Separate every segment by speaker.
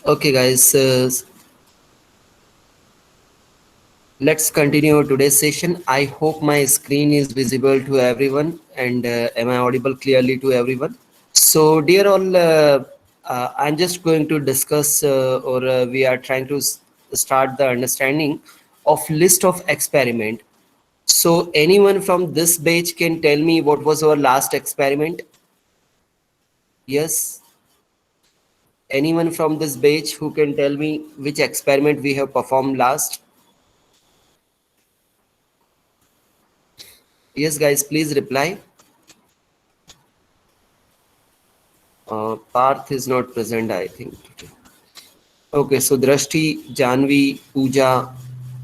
Speaker 1: Okay, guys, let's continue today's session. I hope my screen is visible to everyone and am I audible clearly to everyone? So, dear all, I'm just going to discuss or we are trying to start the understanding of list of experiment. So, anyone from this batch can tell me what was our last experiment? Yes, anyone from this batch who can tell me which experiment we have performed last? Yes, guys, please reply. Parth is not present, I think. Okay, so Drashti, Janvi, Pooja,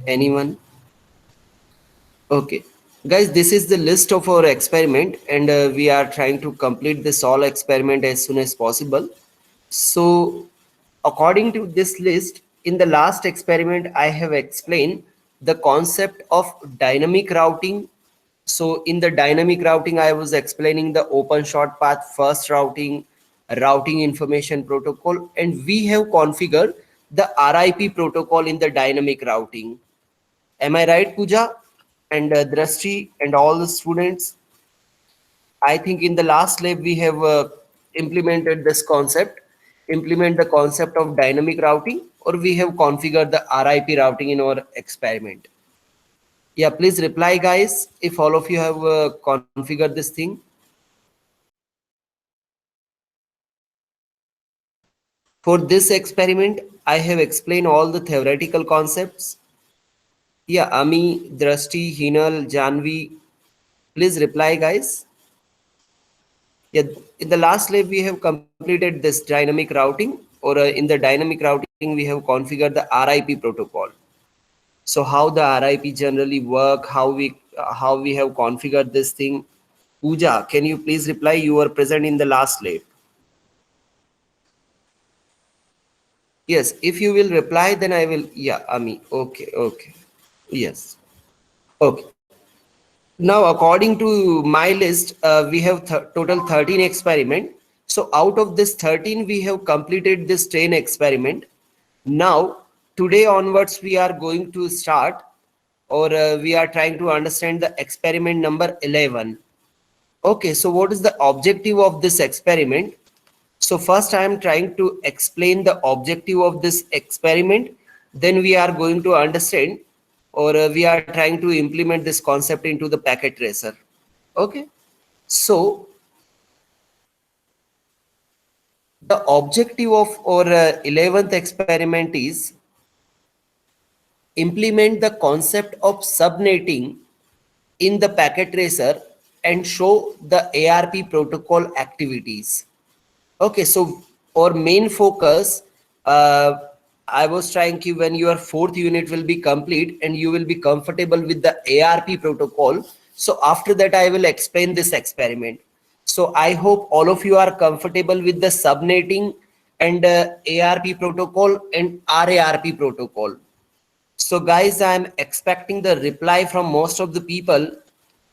Speaker 1: anyone? Okay, guys, this is the list of our experiment, and we are trying to complete this all experiment as soon as possible. So, according to this list, in the last experiment, I have explained the concept of dynamic routing. So, in the dynamic routing, I was explaining the open short path first routing, routing information protocol, and we have configured the RIP protocol in the dynamic routing. Am I right, Pooja and Drashti and all the students? I think in the last lab we have implemented this concept, implement the concept of dynamic routing, or we have configured the RIP routing in our experiment. Yeah, please reply, guys, if all of you have configured this thing. For this experiment, I have explained all the theoretical concepts. Yeah, Ami, Drashti, Hinal, Janvi, please reply, guys. Yeah, in the last lab we have completed this dynamic routing, or in the dynamic routing we have configured the RIP protocol. So how the RIP generally work, how we have configured this thing. Pooja, can you please reply? You were present in the last lab. Yes, if you will reply, then I will. Yeah, Ami. Okay, okay. Yes. Okay. Now, according to my list, we have total 13 experiment. So out of this 13, we have completed this 10 experiment. Now, today onwards, we are going to start, or we are trying to understand the experiment number 11. Okay, so what is the objective of this experiment? So first I am trying to explain the objective of this experiment. Then we are going to understand, or we are trying to implement this concept into the packet tracer. Okay. So the objective of our 11th experiment is implement the concept of subnetting in the packet tracer and show the ARP protocol activities. Okay, so our main focus, I was trying to, when your fourth unit will be complete and you will be comfortable with the ARP protocol. So after that, I will explain this experiment. So I hope all of you are comfortable with the subnetting and ARP protocol and RARP protocol. So guys, I am expecting the reply from most of the people.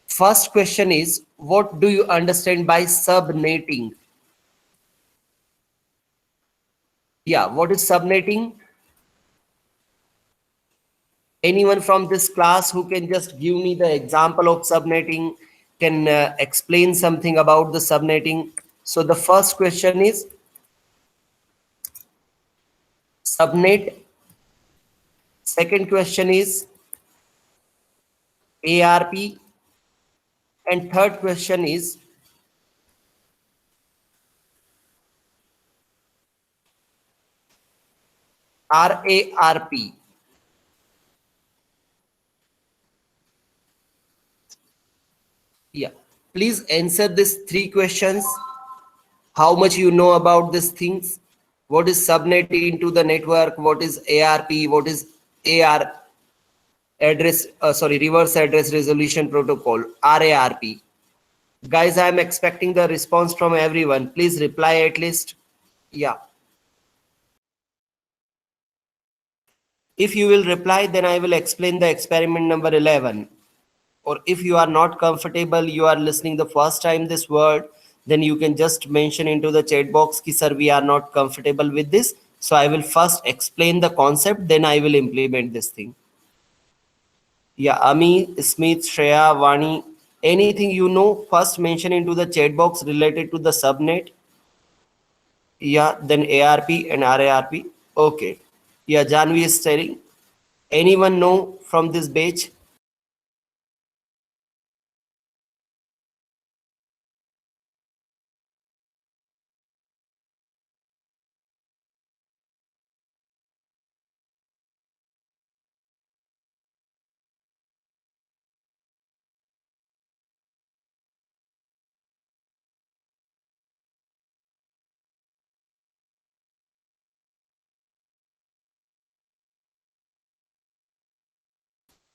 Speaker 1: First question is, what do you understand by subnetting? Yeah, what is subnetting? Anyone from this class who can just give me the example of subnetting, can explain something about the subnetting? So the first question is subnet. Second question is ARP. And third question is RARP. Yeah. Please answer these three questions. How much you know about these things? What is subnet into the network? What is ARP? What is AR reverse address resolution protocol, RARP? Guys, I am expecting the response from everyone. Please reply at least. Yeah. If you will reply, then I will explain the experiment number 11. Or if you are not comfortable, you are listening the first time this word, then you can just mention into the chat box ki sir we are not comfortable with this, So I will first explain the concept, then I will implement this thing. Yeah, Ami, Smith, Shreya, Vani, anything you know, first mention into the chat box related to the subnet. Yeah, then ARP and RARP. Okay. Yeah, Janvi is telling. Anyone know from this batch?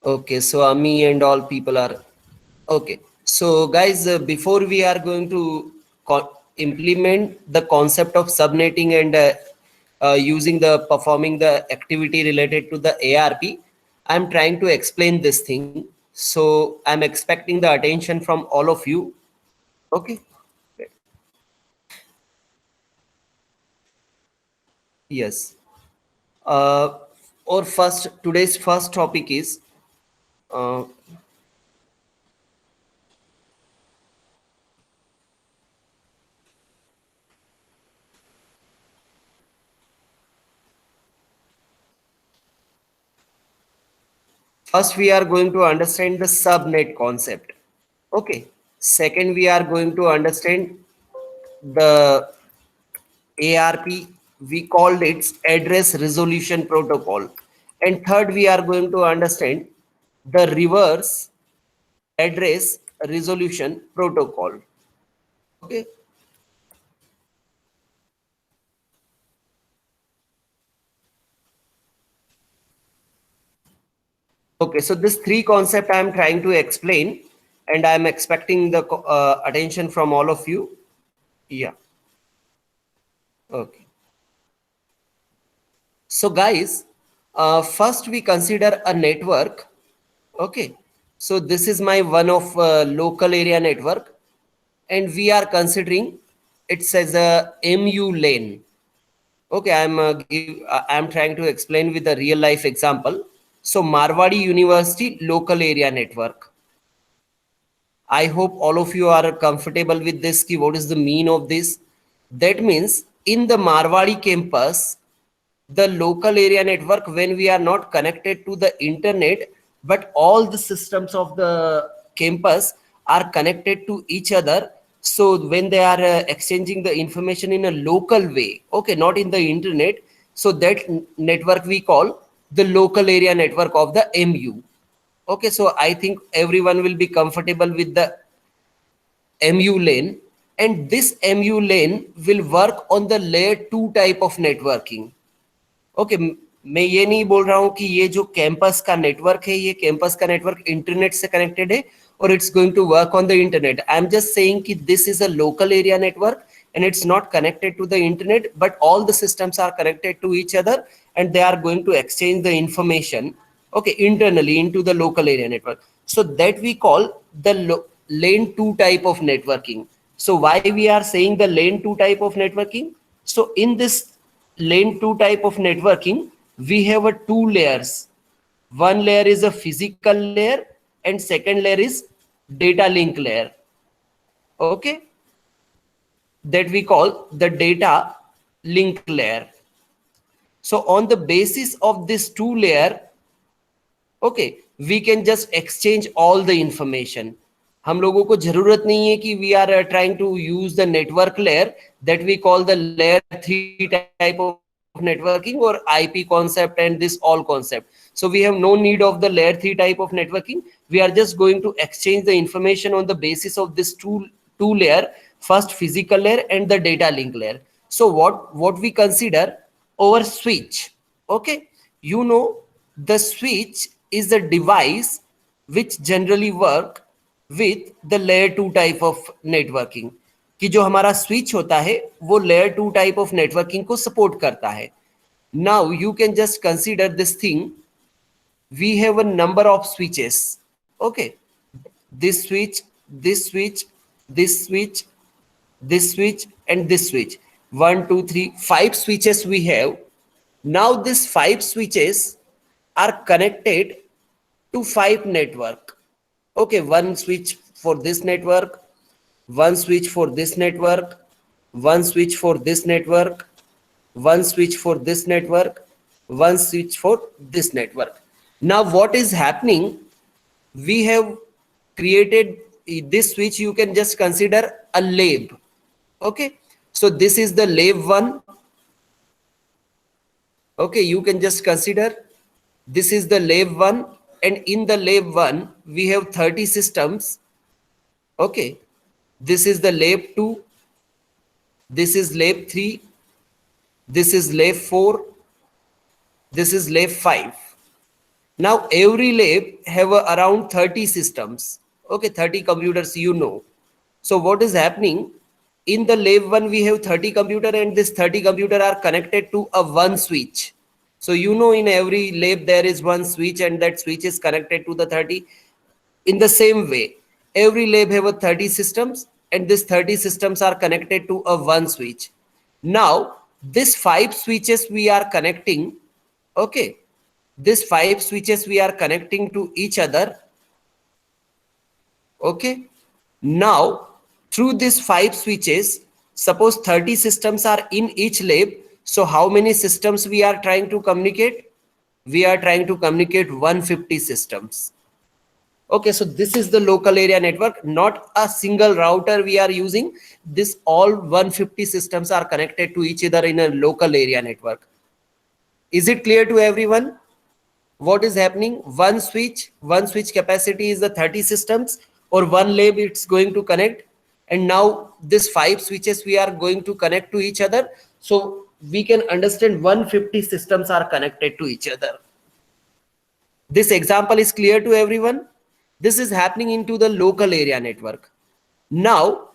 Speaker 1: Okay, so Ami and all people are okay. So guys, before we are going to implement the concept of subnetting and using the performing the activity related to the ARP, I'm trying to explain this thing. So I'm expecting the attention from all of you. Okay. Yes. Uh, or first, today's first topic is uh, first we are going to understand the subnet concept. Okay. Second, we are going to understand the ARP. We called it address resolution protocol. And third, we are going to understand the reverse address resolution protocol. Okay. Okay. So this three concept I am trying to explain, and I am expecting the attention from all of you. Yeah. Okay. So guys, first we consider a network. Okay. So this is my one of local area network, and we are considering it as a MU lane. Okay, I'm trying to explain with a real life example. So Marwadi University local area network. I hope all of you are comfortable with this. Ki what is the mean of this? That means in the Marwadi campus, the local area network, when we are not connected to the internet, but all the systems of the campus are connected to each other. So when they are exchanging the information in a local way, okay, not in the internet, so that network we call the local area network of the MU. Okay, so I think everyone will be comfortable with the MU lane, and this MU lane will work on the layer 2 type of networking. Okay मैं ये नहीं बोल रहा हूं कि ये जो campus का नेटवर्क है ये कैंपस का नेटवर्क इंटरनेट से कनेक्टेड है और it's going to work on the internet I am just saying कि this is a local area network and it's not connected to the internet, but all the systems are connected to each other and they are going to exchange the information, okay, internally into the local area network. So that we call the lane 2 type of networking. So why we are saying the lane 2 type of networking? So in this lane 2 type of networking, we have a two layers. One layer is a physical layer and second layer is data link layer. Okay, that we call the data link layer. So on the basis of this two layer, okay, we can just exchange all the information. हम लोगों को जरूरत नहीं है कि we are trying to use the network layer that we call the layer 3 type of networking or IP concept and this all concept. So we have no need of the layer 3 type of networking. We are just going to exchange the information on the basis of this two layer, first physical layer and the data link layer. So what we consider over switch. Okay, you know, the switch is the device which generally work with the layer 2 type of networking. कि जो हमारा switch होता है वो layer 2 type of networking को support करता है. Now you can just consider this thing. We have a number of switches. Okay, this switch, this switch, this switch, this switch, and this switch. One, two, three, five switches we have. Now these 5 switches are connected to 5 network. Okay, one switch for this network, one switch for this network, one switch for this network, one switch for this network, one switch for this network. Now what is happening? We have created this switch, you can just consider a lab. Okay, so this is the lab 1. Okay, you can just consider this is the lab 1, and in the lab 1 we have 30 systems. Okay, this is the lab 2, this is lab 3, this is lab 4, this is lab 5. Now every lab have around 30 systems. Okay, 30 computers, you know. So what is happening? In the lab 1 we have 30 computer, and this 30 computer are connected to a one switch. So you know, in every lab there is one switch, and that switch is connected to the 30. In the same way, every lab have a 30 systems, and these 30 systems are connected to a one switch. Now this 5 switches we are connecting. Okay, these 5 switches we are connecting to each other. Okay, now through these 5 switches, suppose 30 systems are in each lab. So how many systems we are trying to communicate? We are trying to communicate 150 systems. Okay, so this is the local area network, not a single router we are using. This all 150 systems are connected to each other in a local area network. Is it clear to everyone? What is happening? One switch capacity is the 30 systems, or one lab it's going to connect. And now this 5 switches we are going to connect to each other. So we can understand 150 systems are connected to each other. This example is clear to everyone. This is happening into the local area network. Now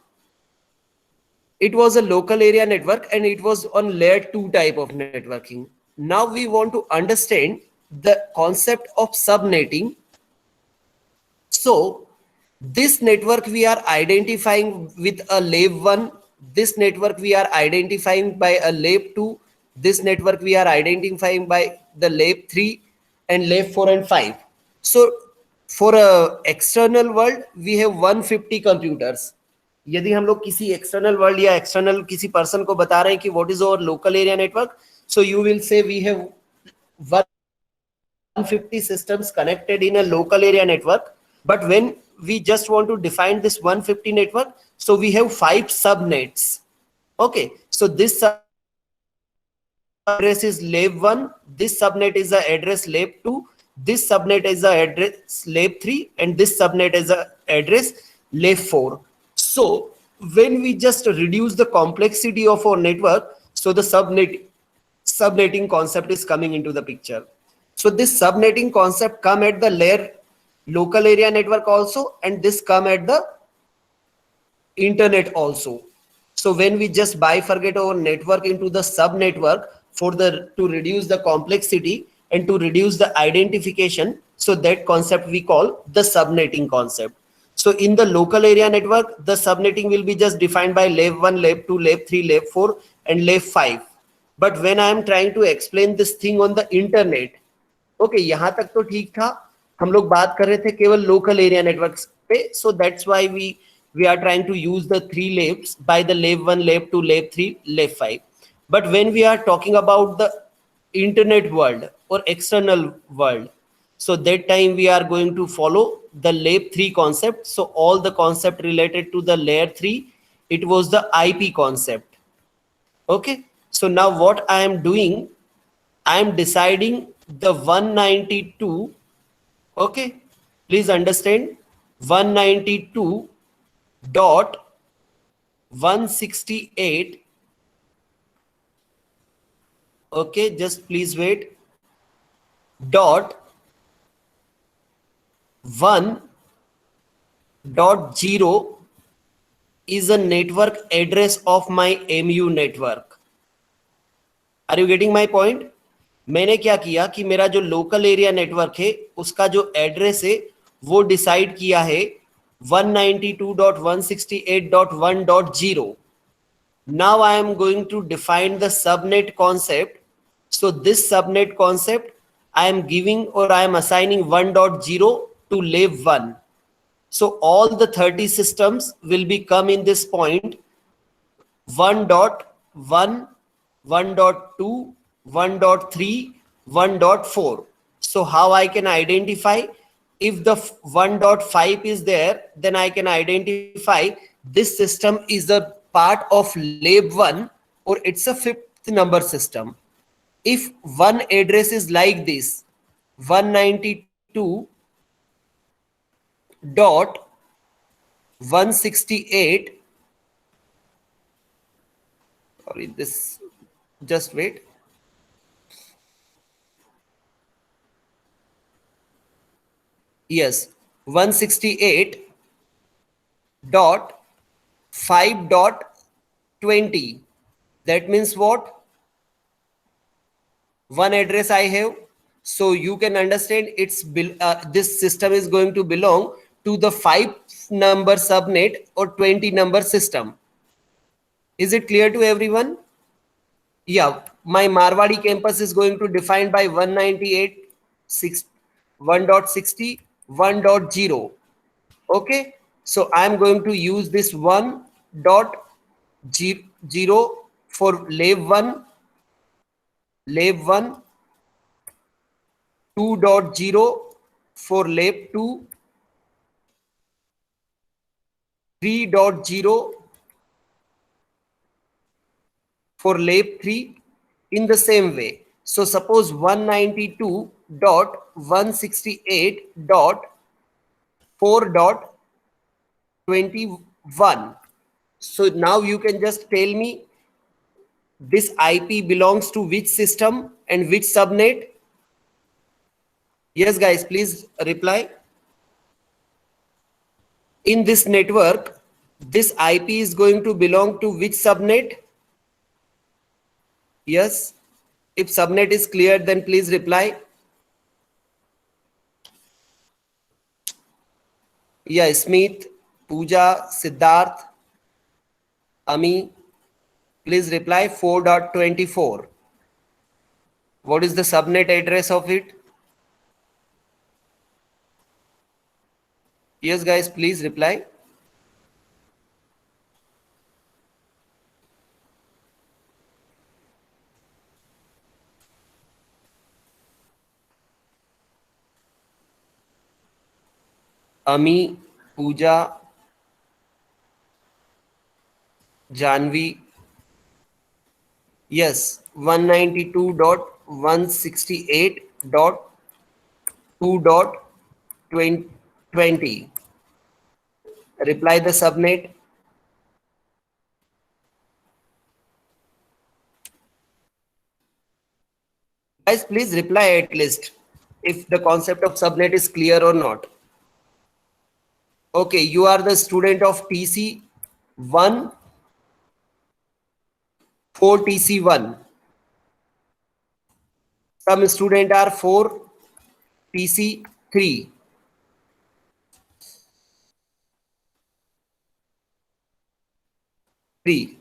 Speaker 1: it was a local area network, and it was on layer 2 type of networking. Now we want to understand the concept of subnetting. So this network we are identifying with a lab 1, this network we are identifying by a lab 2, this network we are identifying by the lab 3 and lab 4 and 5. So for a external world we have 150 computers. यदि हम लोग किसी external world या external किसी person को बता रहे हैं कि what is our local area network, so you will say we have 150 systems connected in a local area network. But when we just want to define this 150 network, so we have 5 subnets. Okay, so this address is lab 1, this subnet is the address lab 2, this subnet is the address lab 3, and this subnet is the address lab 4. So when we just reduce the complexity of our network, so the subnetting concept is coming into the picture. So this subnetting concept come at the layer local area network also, and this come at the internet also. So when we just bifurcate our network into the subnetwork to reduce the complexity and to reduce the identification, so that concept we call the subnetting concept. So in the local area network, the subnetting will be just defined by lab 1, lab 2, lab 3, lab 4 and lab 5. But when I am trying to explain this thing on the internet, okay, यहाँ तक तो ठीक था, हम लोग बात कर रहे थे केवल local area networks पे. So that's why we are trying to use the 3 labs by the lab 1, lab 2, lab 3, lab 5. But when we are talking about the internet world or external world, so that time we are going to follow the lab 3 concept. So all the concept related to the layer 3, it was the IP concept. Okay, so now what I am doing, I am deciding the 192. Okay, please understand, 192.168. okay, just please wait, dot 1.0 is a network address of my MU network. Are you getting my point? मैंने क्या किया कि मेरा जो local area network है उसका जो address है वो डिसाइड किया है 192.168.1.0. Now I am going to define the subnet concept So this subnet concept, I am giving or I am assigning 1.0 to lab 1. So all the 30 systems will be come in this point 1.1, 1.2, 1.3, 1.4. So how I can identify? If the 1.5 is there, then I can identify this system is a part of lab 1 or it's a fifth number system. If one address is like this 192 dot 168, sorry, this, just wait. Yes, 168 dot 5 dot 20. That means what? One address I have. So you can understand this system is going to belong to the 5 number subnet or 20 number system. Is it clear to everyone? Yeah, my Marwadi campus is going to define by 198 1.60 1.0. Okay, so I'm going to use this 1.0 for lab 1, lab 1, 2.0 for lab 2, 3.0 for lab 3 in the same way. So suppose 192.168.4.21. So now you can just tell me this IP belongs to which system and which subnet? Yes, guys, please reply. In this network, this IP is going to belong to which subnet? Yes. If subnet is clear, then please reply. Yeah, Smith, Pooja, Siddharth, Ami, please reply 4.24. What is the subnet address of it? Yes, guys, please reply. Ami, Pooja, Janvi. Yes, 192.168.2.20. Reply the subnet. Guys, please reply at least if the concept of subnet is clear or not. Okay, you are the student of TC1 for TC1. Some student are for TC3. 3.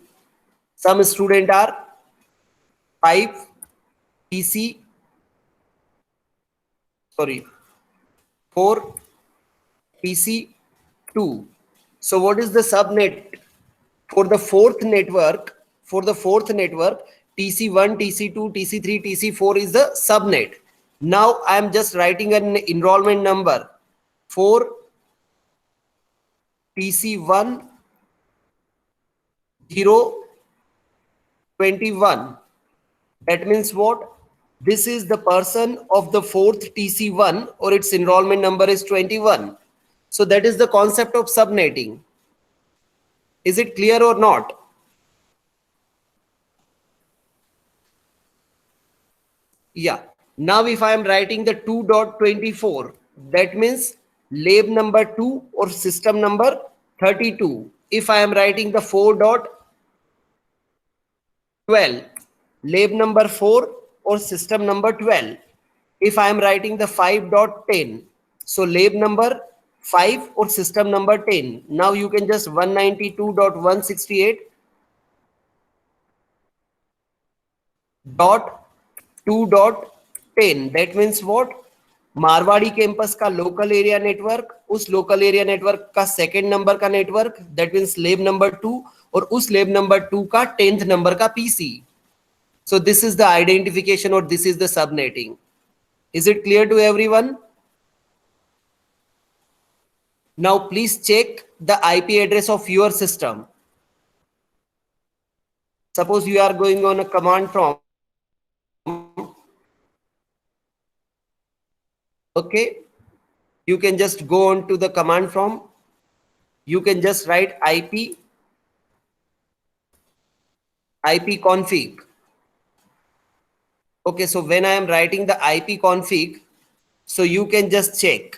Speaker 1: Some student are 5 TC, sorry, 4 TC2. So what is the subnet for the fourth network? For the fourth network, TC1, TC2, TC3, TC4 is the subnet. Now I am just writing an enrollment number for TC1 021. That means what? This is the person of the fourth TC1 or its enrollment number is 21. So that is the concept of subnetting. Is it clear or not? Yeah. Now if I am writing the 2.24, that means lab number 2 or system number 32. If I am writing the 4.12, lab number 4 or system number 12. If I am writing the 5.10, so lab number 5 or system number 10. Now you can just 192.168 dot 2.10, that means what? Marwari campus का local area network, उस local area network का second number का network, that means lab number 2, और उस लेब number 2 का 10th number का PC. So this is the identification, or this is the subnetting. Is it clear to everyone? Now please check the IP address of your system. Suppose you are going on a command prompt. Okay, you can just go on to the command prompt. You can just write IP config. Okay, so when I am writing the IP config, so you can just check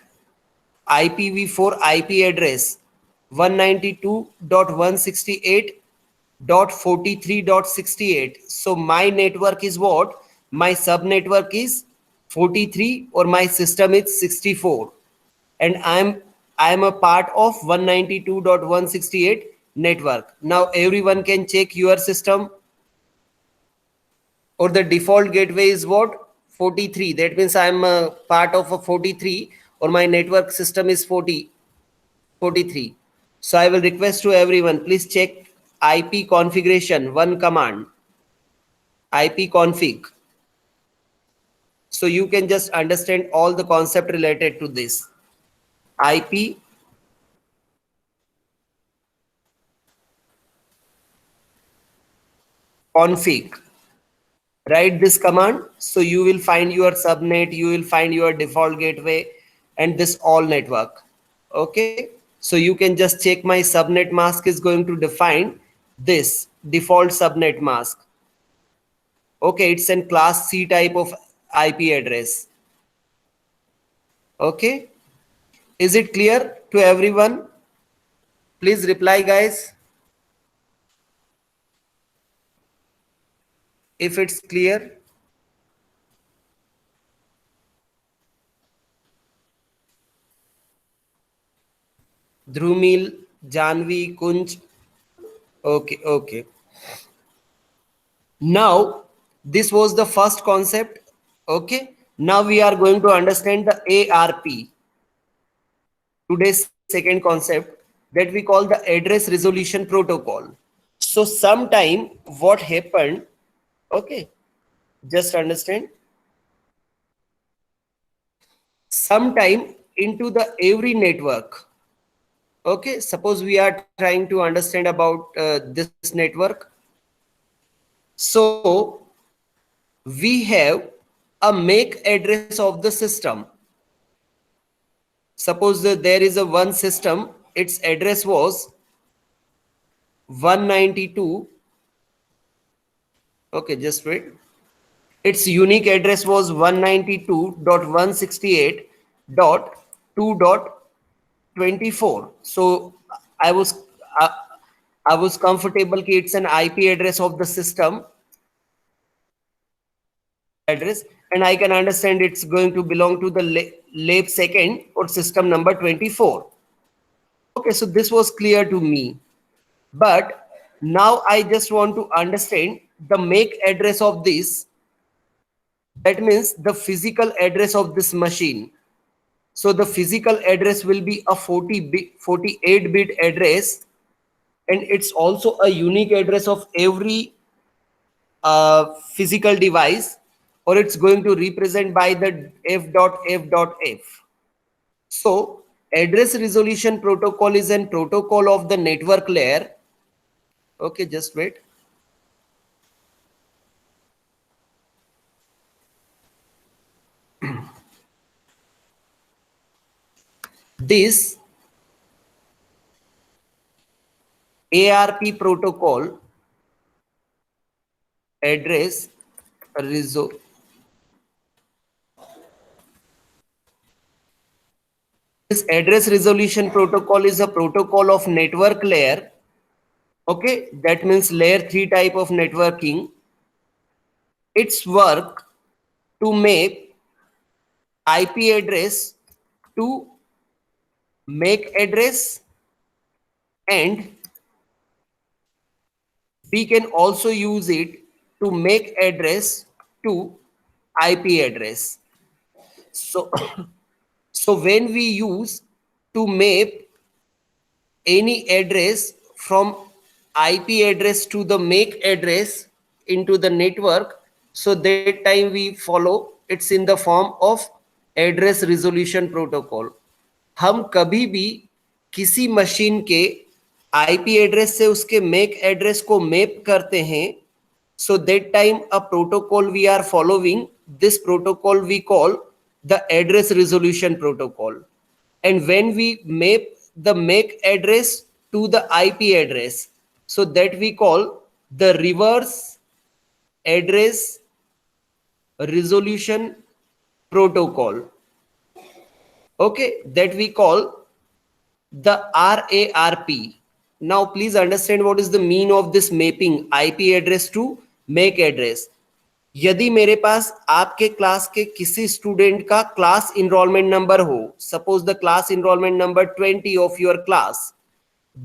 Speaker 1: IPv4 IP address 192.168.43.68. So my network is what? My subnetwork is 43, or my system is 64, and I'm a part of 192.168 network. Now everyone can check your system, or the default gateway is what? 43. That means I'm a part of a 43, or my network system is 43. So I will request to everyone, please check IP configuration, one command, IP config. So you can just understand all the concept related to this. IP config. Write this command. So you will find your subnet, you will find your default gateway, and this all network. Okay. So you can just check my subnet mask is going to define this default subnet mask. Okay. It's in class C type of IP address. Okay. Is it clear to everyone? Please reply, guys, if it's clear. Dhrumil, Janvi, Kunj. Okay, okay. Now, this was the first concept. Okay. Now we are going to understand the ARP. Today's second concept, that we call the address resolution protocol. So sometime what happened, okay, just understand, sometime into the every network, okay, suppose we are trying to understand about this network. So we have a MAC address of the system. Suppose there is a one system, its address was 192. Okay, just wait. Its unique address was 192.168.2.24. So I was uh, I was comfortable that it's an IP address of the system address, and I can understand it's going to belong to the lab second or system number 24. Okay, so this was clear to me. But now I just want to understand the MAC address of this. That means the physical address of this machine. So the physical address will be a 48-bit address, and it's also a unique address of every physical device, or it's going to represent by the f.f.f. So address resolution protocol is a protocol of the network layer. Okay, just wait. This ARP protocol, address resolution, this address resolution protocol is a protocol of network layer. Okay, that means layer 3 type of networking. Its work to make IP address to MAC address, and we can also use it to MAC address to IP address. So, so when we use to map any address from IP address to the MAC address into the network, so that time we follow, it's in the form of address resolution protocol. हम कभी भी किसी machine के IP address से उसके Mac address को map करते हैं, so that time a protocol we are following, this protocol we call the address resolution protocol. And when we map the MAC address to the IP address, so that we call the reverse address resolution protocol. Okay, that we call the RARP. Now please understand what is the mean of this mapping IP address to MAC address. यदि मेरे पास आपके class के किसी student का class enrolment number हो, suppose the class enrolment number 20 of your class,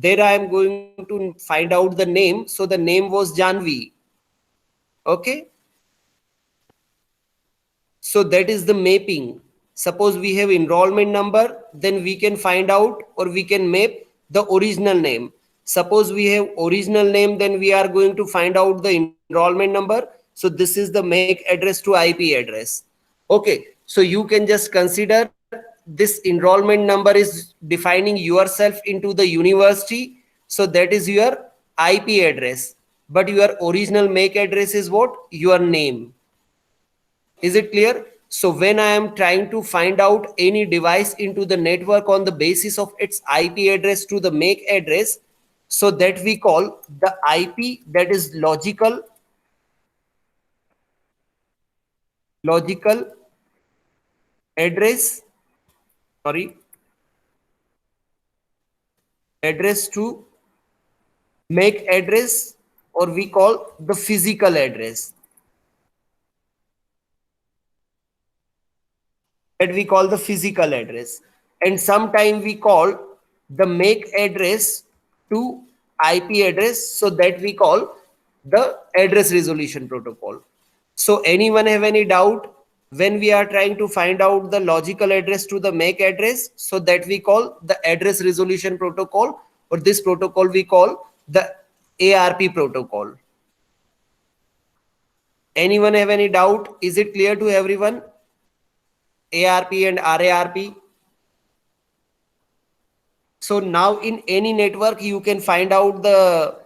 Speaker 1: there I am going to find out the name. So the name was Janvi. Okay, so that is the mapping. Suppose we have enrollment number, then we can find out or we can map the original name. Suppose we have original name, then we are going to find out the enrollment number. So this is the MAC address to IP address. Okay, so you can just consider this enrollment number is defining yourself into the university. So that is your IP address, but your original MAC address is what? Your name. Is it clear? So when I am trying to find out any device into the network on the basis of its IP address to the MAC address, so that we call the IP, that is logical address, address to MAC address, or we call the physical address, that we call the physical address. And sometime we call the MAC address to IP address, so that we call the address resolution protocol. So anyone have any doubt when we are trying to find out the logical address to the MAC address? So that we call the address resolution protocol, or this protocol we call the ARP protocol. Anyone have any doubt? Is it clear to everyone? ARP and RARP. So now in any network, you can find out the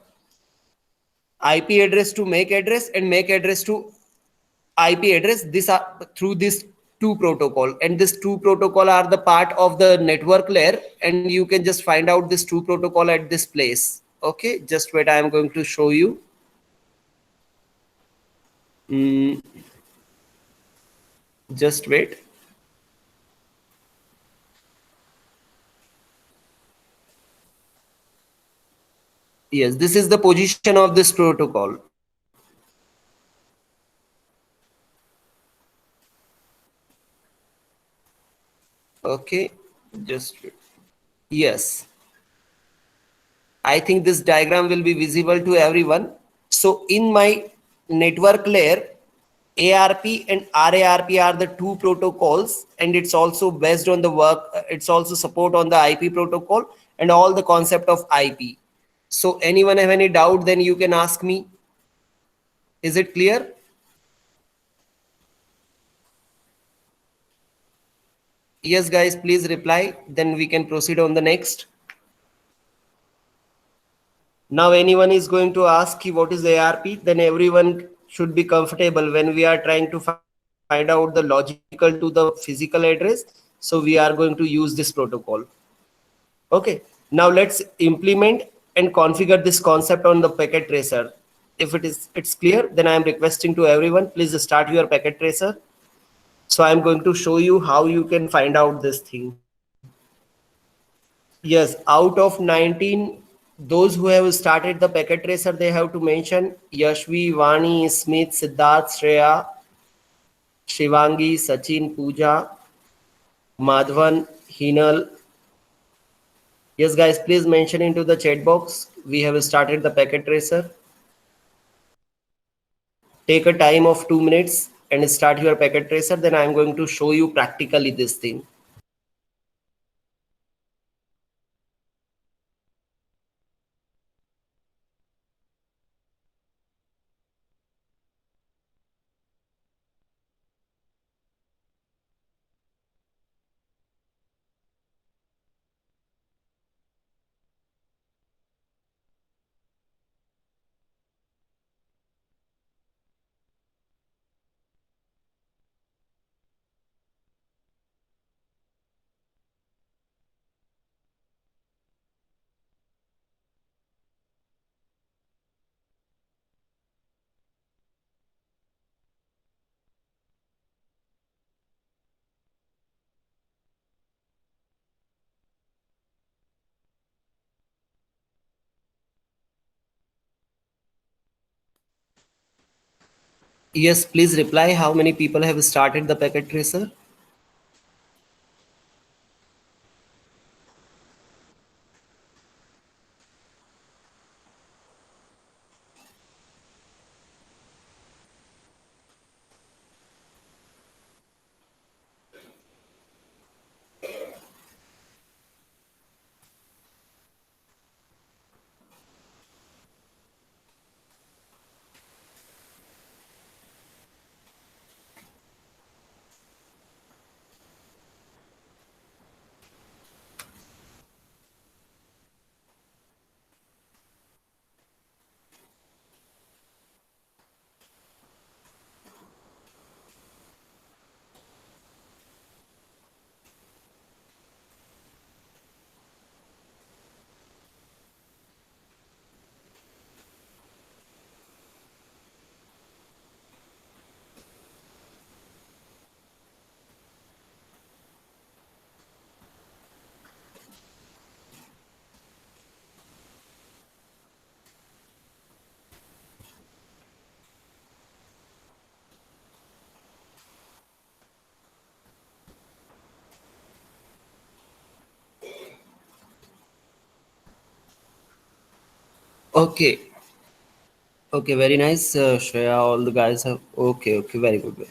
Speaker 1: IP address to MAC address and MAC address to IP address. This are through this two protocol, and this two protocol are the part of the network layer, and you can just find out this two protocol at this place. Okay, just wait, I am going to show you. Just wait. Yes, this is the position of this protocol. Okay, just wait. Yes, I think this diagram will be visible to everyone. So in my network layer, ARP and RARP are the two protocols, and it's also based on the work. It's also support on the IP protocol and all the concept of IP. So anyone have any doubt, then you can ask me. Is it clear? Yes, guys, please reply. Then we can proceed on the next. Now anyone is going to ask you what is ARP, then everyone should be comfortable when we are trying to find out the logical to the physical address. So we are going to use this protocol. Okay, now let's implement and configure this concept on the packet tracer. If it's clear, then I am requesting to everyone, please start your packet tracer. So I'm going to show you how you can find out this thing. Yes, out of 19, those who have started the packet tracer, they have to mention Yashvi, Vani, Smith, Siddharth, Shreya, Shivangi, Sachin, Pooja, Madhavan, Hinal. Yes, guys, please mention into the chat box. We have started the packet tracer. Take a time of 2 minutes and start your packet tracer, then I'm going to show you practically this thing. Yes, please reply how many people have started the packet tracer. Okay, okay, very nice, Shreya. All the guys have. Okay, okay, very good.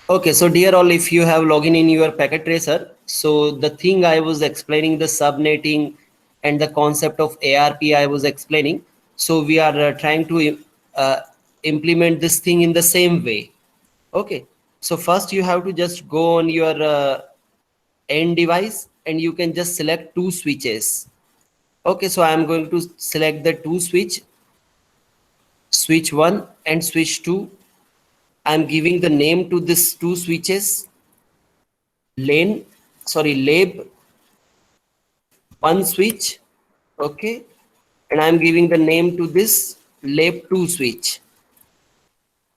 Speaker 1: Okay, so dear all, if you have login in your packet tracer, so the thing I was explaining, the subnetting and the concept of ARP I was explaining. So we are trying to uh, implement this thing in the same way. Okay, so first you have to just go on your end device and you can just select two switches. Okay, so I am going to select the two switch 1 and switch 2. I am giving the name to this two switches, lane, sorry, lab 1 switch. Okay, and I'm giving the name to this lab 2 switch.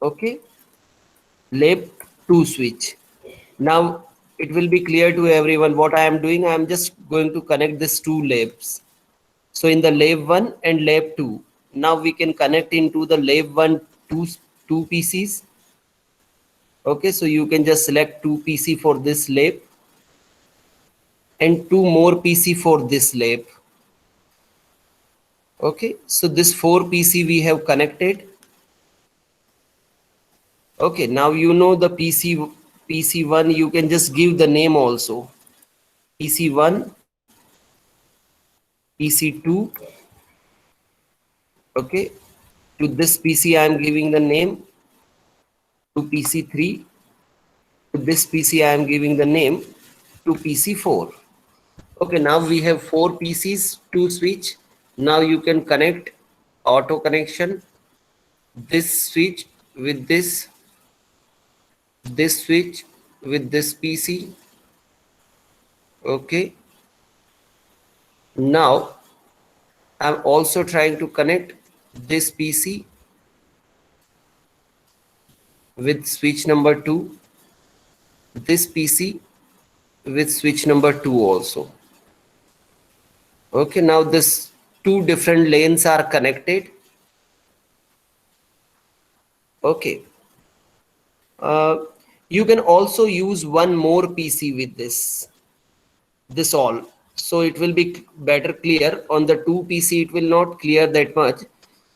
Speaker 1: Okay, lab 2 switch. Now it will be clear to everyone what I am doing. I am just going to connect these two labs. So in the lab 1 and lab 2, now we can connect into the lab 1 two PCs. Okay, so you can just select two PC for this lab and two more PC for this lab. Okay, so this 4 PC we have connected. Okay, now you know the PC1, you can just give the name also. PC1, PC2. Okay, to this PC I am giving the name. To PC3, to this PC I am giving the name. To PC4. Okay, now we have 4 PCs to switch. Now you can connect auto connection, this switch with this switch with this PC. Okay, now I'm also trying to connect this PC with switch number 2, this PC with switch number 2 also. Okay, now this two different lanes are connected. Okay, uh, you can also use one more PC with this all, so it will be better clear. On the two PC it will not clear that much,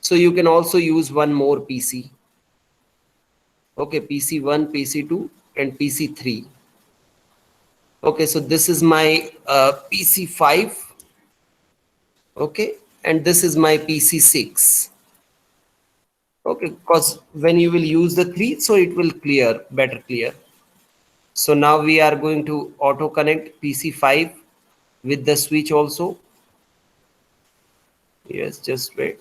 Speaker 1: so you can also use one more PC. Okay, PC1, PC2 and PC3. Okay, so this is my PC5. Okay, and this is my PC6. Okay, because when you will use the 3, so it will better clear. So now we are going to auto connect PC5 with the switch also. Yes, just wait.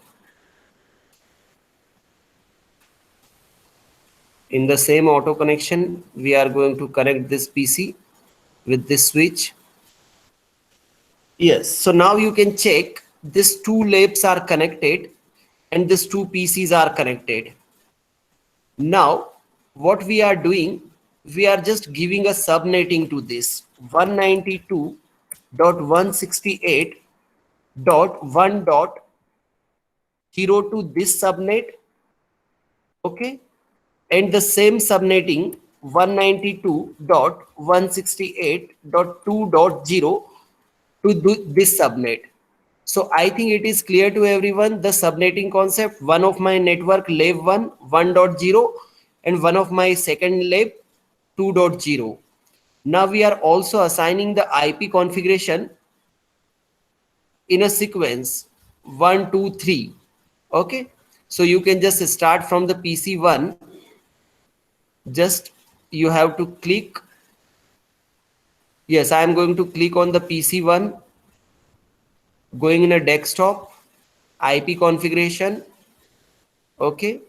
Speaker 1: In the same auto connection, we are going to connect this PC with this switch. Yes, so now you can check these two labs are connected and these two PCs are connected. Now, what we are doing, we are just giving a subnetting to this 192.168.1.0 to this subnet, okay? And the same subnetting 192.168.2.0 to this subnet. So I think it is clear to everyone the subnetting concept. One of my network lab 1.0 and one of my second lab 2.0. Now we are also assigning the IP configuration in a sequence 1, 2, 3. Okay, so you can just start from the PC1. Just you have to click. Yes, I am going to click on the PC1, going in a desktop, IP configuration. Okay,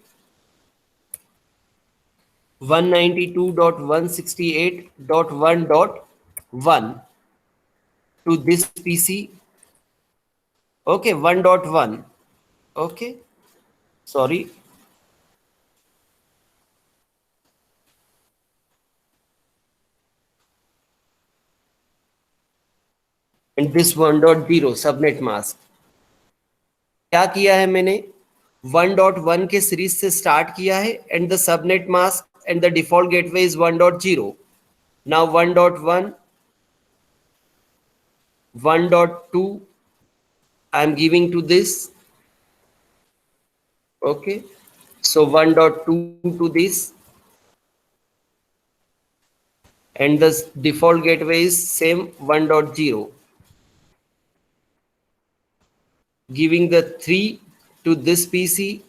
Speaker 1: 192.168.1.1 to this PC. Okay, 1.1. Okay, sorry. And this 1.0 subnet mask. क्या किया है मैंने 1.1 के series से start किया है and the subnet mask and the default gateway is 1.0. Now 1.1, 1.2 I am giving to this. Okay, so 1.2 to this, and the default gateway is same 1.0, giving the 3 to this PC.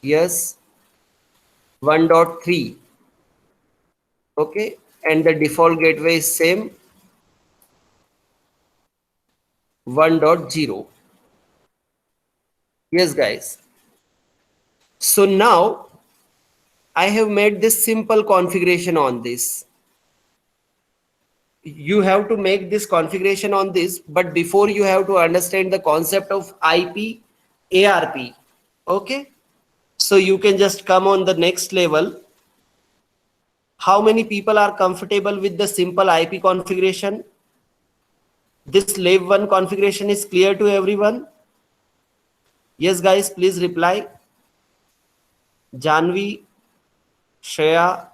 Speaker 1: Yes, 1.3. Okay, and the default gateway is same 1.0. Yes guys, so now I have made this simple configuration on this. You have to make this configuration on this, but before you have to understand the concept of IP ARP. Okay, so you can just come on the next level. How many people are comfortable with the simple IP configuration? This lab 1 configuration is clear to everyone? Yes guys, please reply. Janvi, Shreya,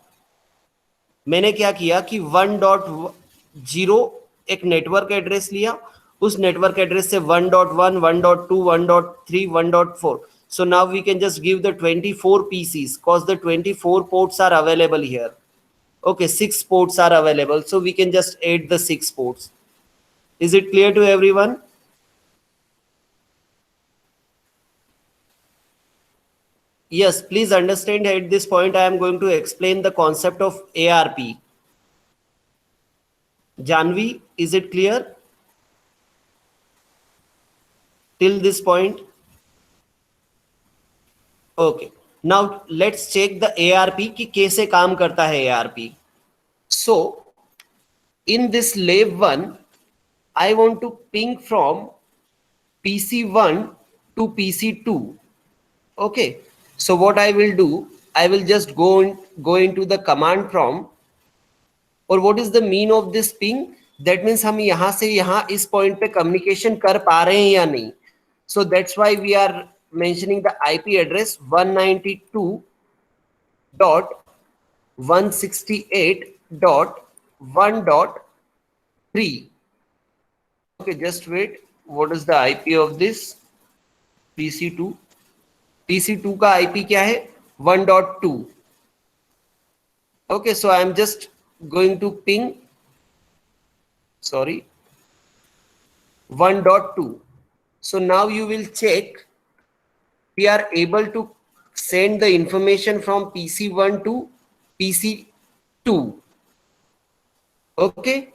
Speaker 1: मैंने क्या किया कि 1.0 एक network address लिया, उस network address से 1.1, 1.2, 1.3, 1.4. So now we can just give the 24 PCs because the 24 ports are available here. Okay, 6 ports are available, so we can just add the 6 ports. Is it clear to everyone? Yes, please understand at this point I am going to explain the concept of ARP. Janvi, is it clear till this point? Okay, now let's check the ARP कि कैसे काम करता है ARP. So in this lab 1, I want to ping from PC1 to PC2. Okay, so what I will do, I will just go into the command prompt. और what is the mean of this ping? That means हम यहाँ से यहाँ इस point पे communication कर पा रहे हैं या नहीं. So that's why we are mentioning the IP address 192.168.1.3. Okay, just wait. What is the IP of this PC2? PC2 का IP क्या है 1.2. Okay, so I'm just going to ping, sorry, 1.2. So now you will check we are able to send the information from PC1 to PC2. Okay,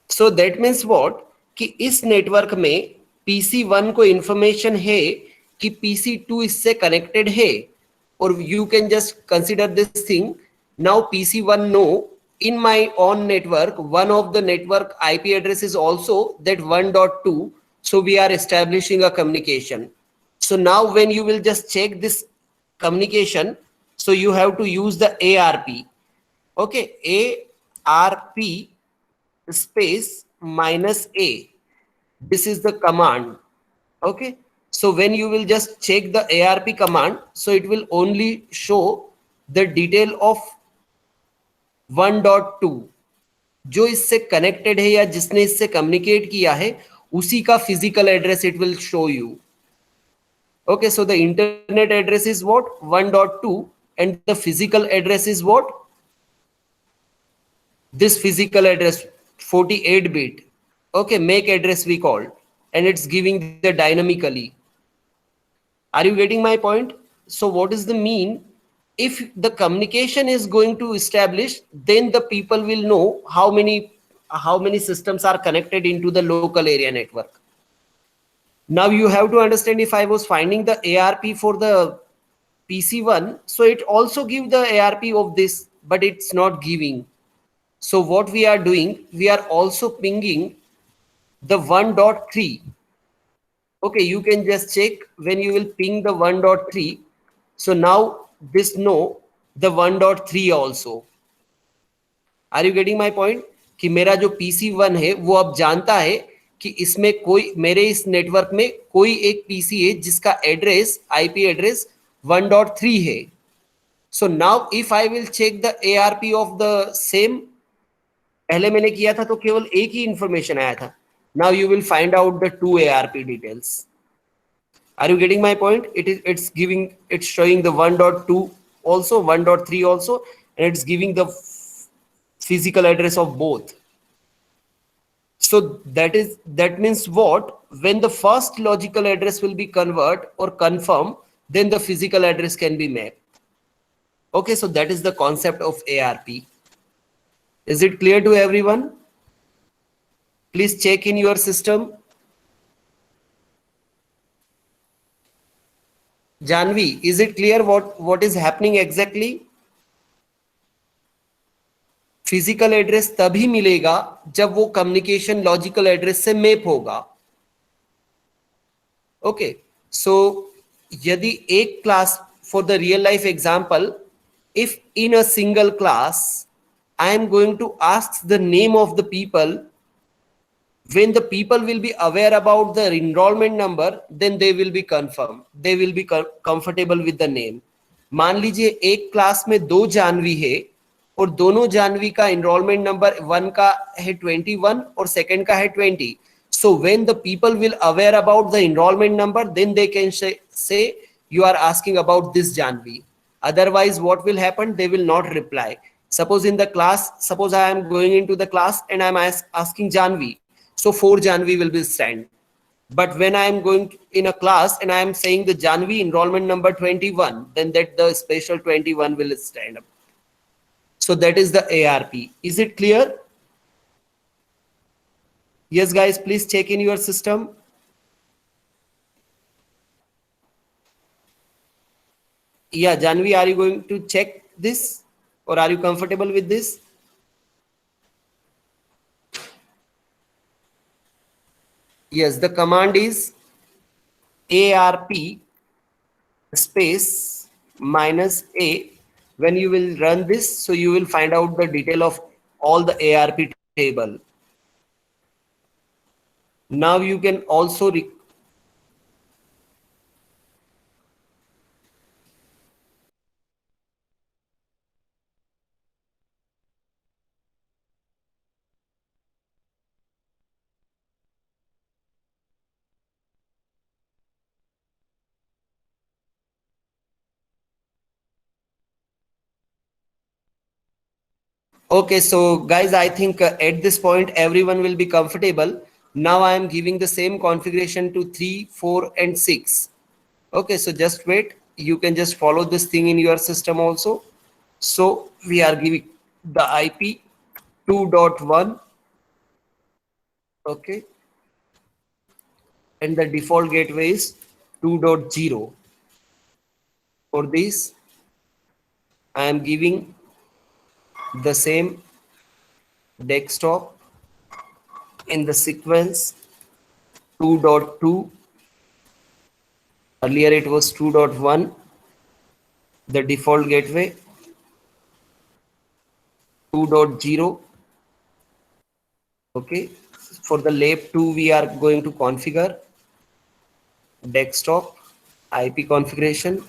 Speaker 1: so that means what कि इस network में PC1 को information है कि PC2 इससे connected है, और you can just consider this thing. Now PC1 no in my own network one of the network IP address is also that 1.2, so we are establishing a communication. So now when you will just check this communication, so you have to use the ARP. Okay, ARP space minus A. This is the command. Okay, so when you will just check the ARP command, so it will only show the detail of 1.2. जो इससे connected है या जिसने इससे communicate किया है उसी का physical address it will show you. Okay, so the internet address is what? 1.2, and the physical address is what? This physical address 48 bit. Okay, make address we called, and it's giving the dynamically. Are you getting my point? So what is the mean? If the communication is going to establish, then the people will know how many systems are connected into the local area network. Now you have to understand, if I was finding the ARP for the PC1, so it also give the ARP of this, but it's not giving. So what we are doing, we are also pinging the 1.3. Okay, you can just check when you will ping the 1.3. So now this know the 1.3 also. Are you getting my point? कि मेरा जो PC1 है वो अब जानता है कि इसमें कोई मेरे इस नेटवर्क में कोई एक PC है जिसका एड्रेस IP एड्रेस 1.3 है. So now if I will check the ARP of the same, पहले मैंने किया था तो केवल एक ही इंफॉर्मेशन आया था. Now you will find out the two ARP details. Are you getting my point? It's showing the 1.2 also, 1.3 also, and it's giving the physical address of both. So that means what? When the first logical address will be convert or confirm, then the physical address can be mapped. Okay, so that is the concept of ARP. Is it clear to everyone? Please check in your system. Janvi, is it clear what is happening exactly? Physical address तभी मिलेगा जब वो communication logical address से map होगा. Okay, सो यदि एक class, for the real life example, if in a single class I am going to ask the name of the people, when the people will be aware about the enrollment number, then they will be confirmed, they will be comfortable with the name. मान लीजिए एक class में दो जानवी है और दोनों जानवी का enrollment number one का है 21 और सेकंड का है 20. So when the people will aware about the enrollment number, then they can say you are asking about this janvi. Otherwise what will happen? They will not reply. Suppose in the class, suppose I am going into the class and I am asking janvi, so 4 janvi will be stand. But when I am going in a class and I am saying the janvi enrollment number 21, then that the special 21 will stand up. So that is the ARP. Is it clear? Yes guys, please check in your system. Yeah, Janvi, are you going to check this or are you comfortable with this? Yes, the command is ARP space minus A. When you will run this, so you will find out the detail of all the ARP table. Now you can also Okay, so guys, I think at this point everyone will be comfortable. Now I am giving the same configuration to 3, 4, and 6. Okay, so just wait. You can just follow this thing in your system also. So we are giving the IP 2.1, okay, and the default gateway is 2.0. For this, I am giving the same desktop in the sequence 2.2. Earlier it was 2.1, the default gateway 2.0. Okay, for the lab 2 we are going to configure desktop IP configuration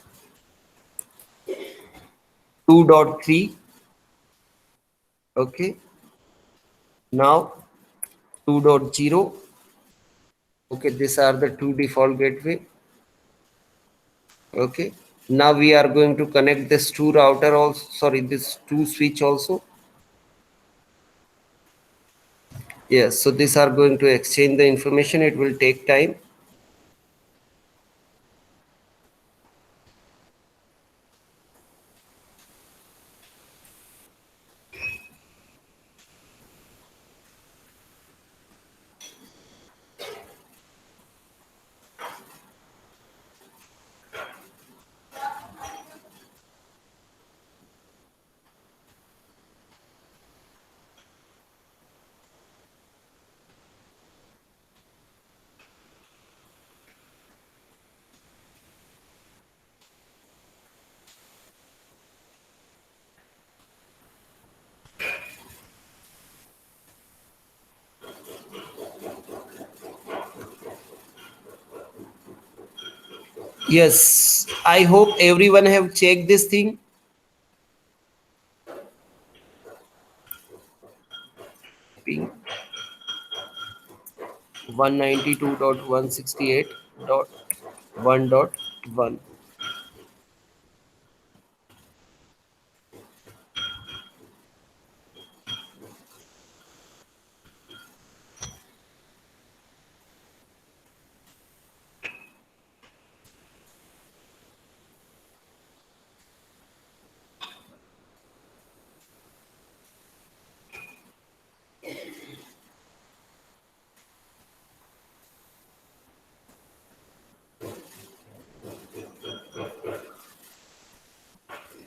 Speaker 1: 2.3. Okay, now 2.0. Okay, these are the two default gateway. Okay, now we are going to connect this two router also, sorry, this two switch also. Yes, so these are going to exchange the information. It will take time. Yes, I hope everyone have checked this thing. Ping 192.168.1.1.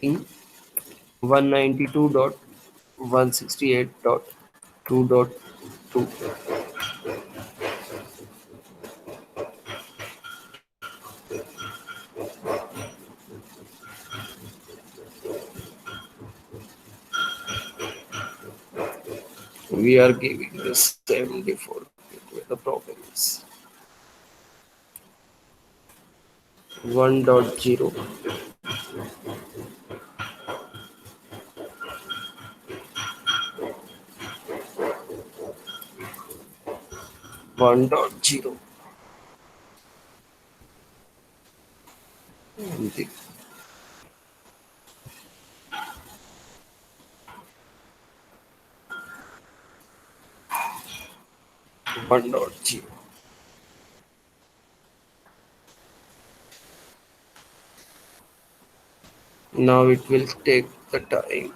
Speaker 1: Ping 192.168.2.2. We are giving the same default. The problem is 1.0. 1.0. 1.0. Now it will take the time.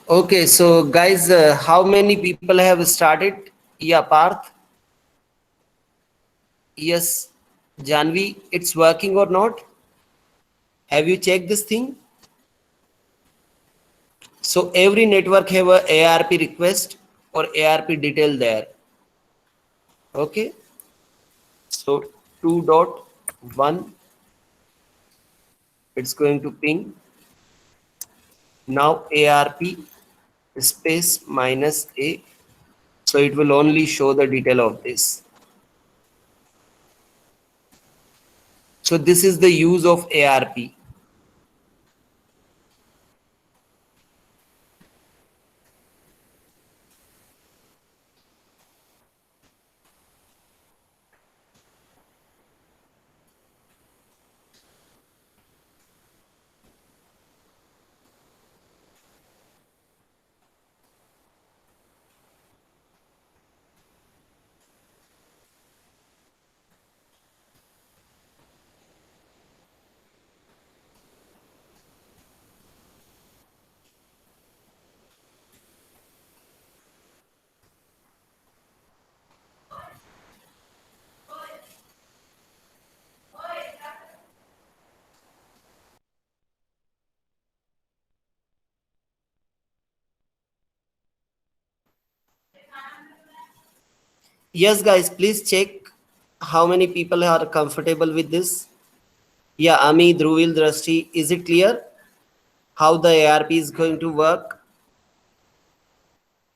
Speaker 1: Okay, so guys, how many people have started? Yeah, Parth. Yes, Janvi, it's working or not? Have you checked this thing? So every network have a ARP request or ARP detail there. Okay, so 2.1, it's going to ping. Now ARP space minus A. So it will only show the detail of this. So this is the use of ARP. Yes, guys, please check how many people are comfortable with this. Yeah, Ami, Dhruvil, Drashti, is it clear how the ARP is going to work?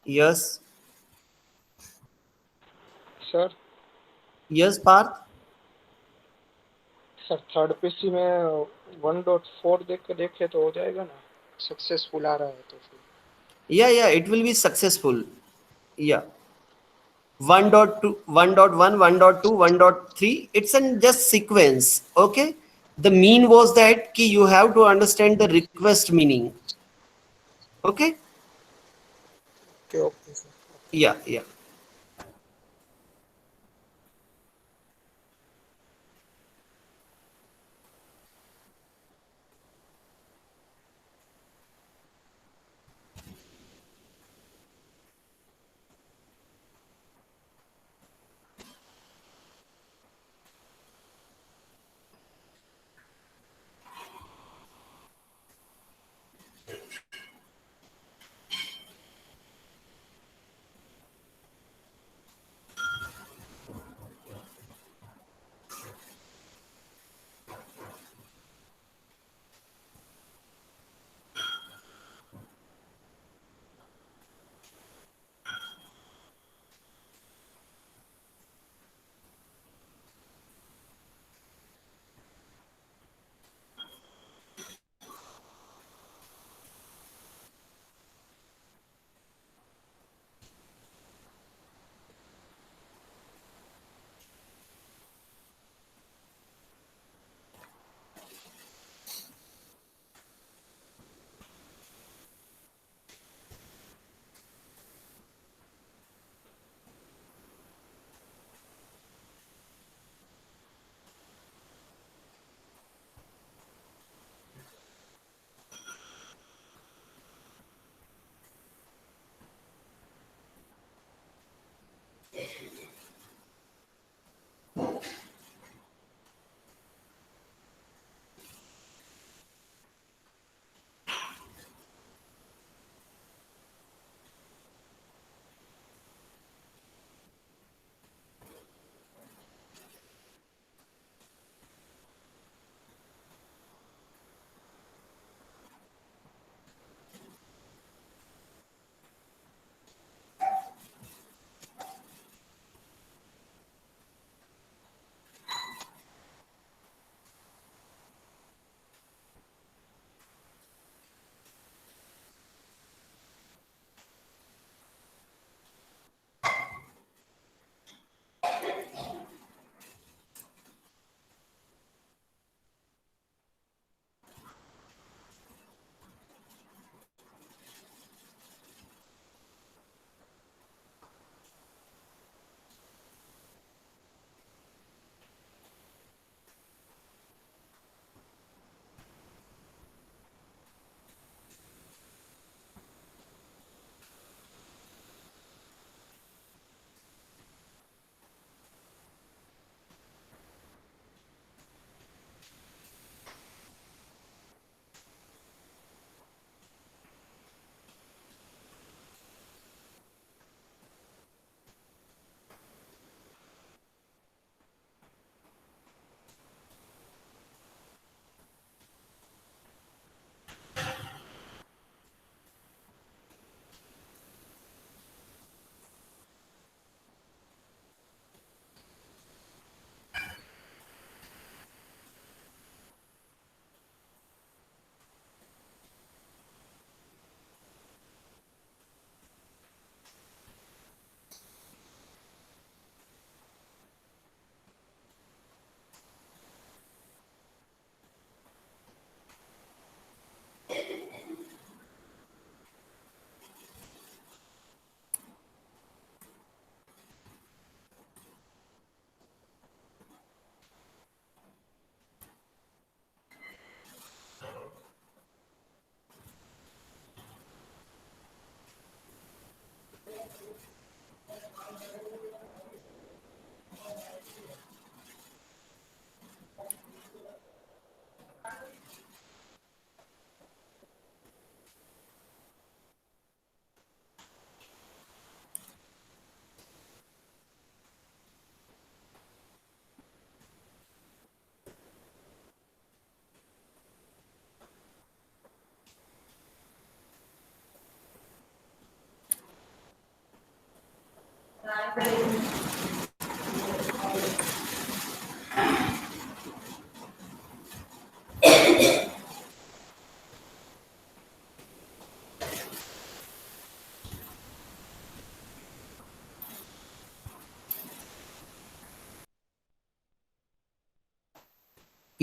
Speaker 1: Yes.
Speaker 2: Sir
Speaker 1: Yes, Parth?
Speaker 2: Sir third PC में 1.4 देख के देखे तो हो जाएगा ना, successful आ रहा है तो फिर।
Speaker 1: Yeah, it will be successful. Yeah. 1.2, 1.1, 1.2, 1.3. It's in just sequence. Okay. The mean was that ki you have to understand the request meaning. Okay.
Speaker 2: Okay okay sir.
Speaker 1: Yeah.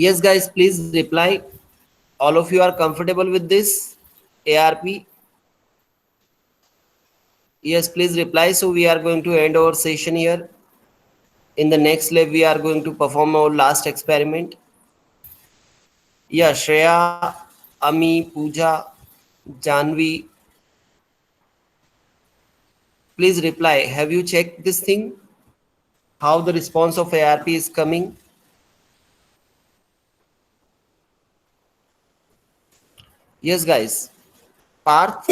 Speaker 1: Yes, guys, please reply. All of you are comfortable with this ARP? Yes, please reply. So we are going to end our session here. In the next lab, we are going to perform our last experiment. Yeah, Shreya, Ami, Pooja, Janvi, please reply. Have you checked this thing? How the response of ARP is coming? Yes, guys. Parth,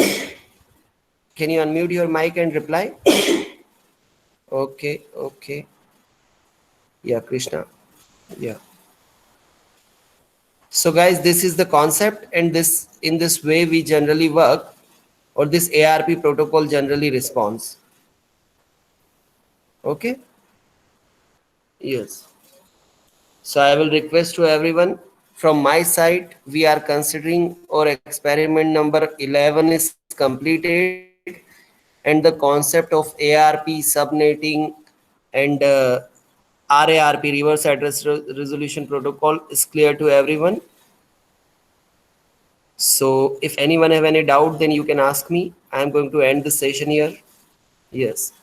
Speaker 1: can you unmute your mic and reply? Okay, okay. Yeah, Krishna. Yeah. So guys, this is the concept, and this in this way we generally work, or this ARP protocol generally responds. Okay? Yes. So I will request to everyone, from my side, we are considering our experiment number 11 is completed, and the concept of ARP subnetting and RARP, reverse address resolution protocol, is clear to everyone. So if anyone have any doubt, then you can ask me. I am going to end the session here. Yes.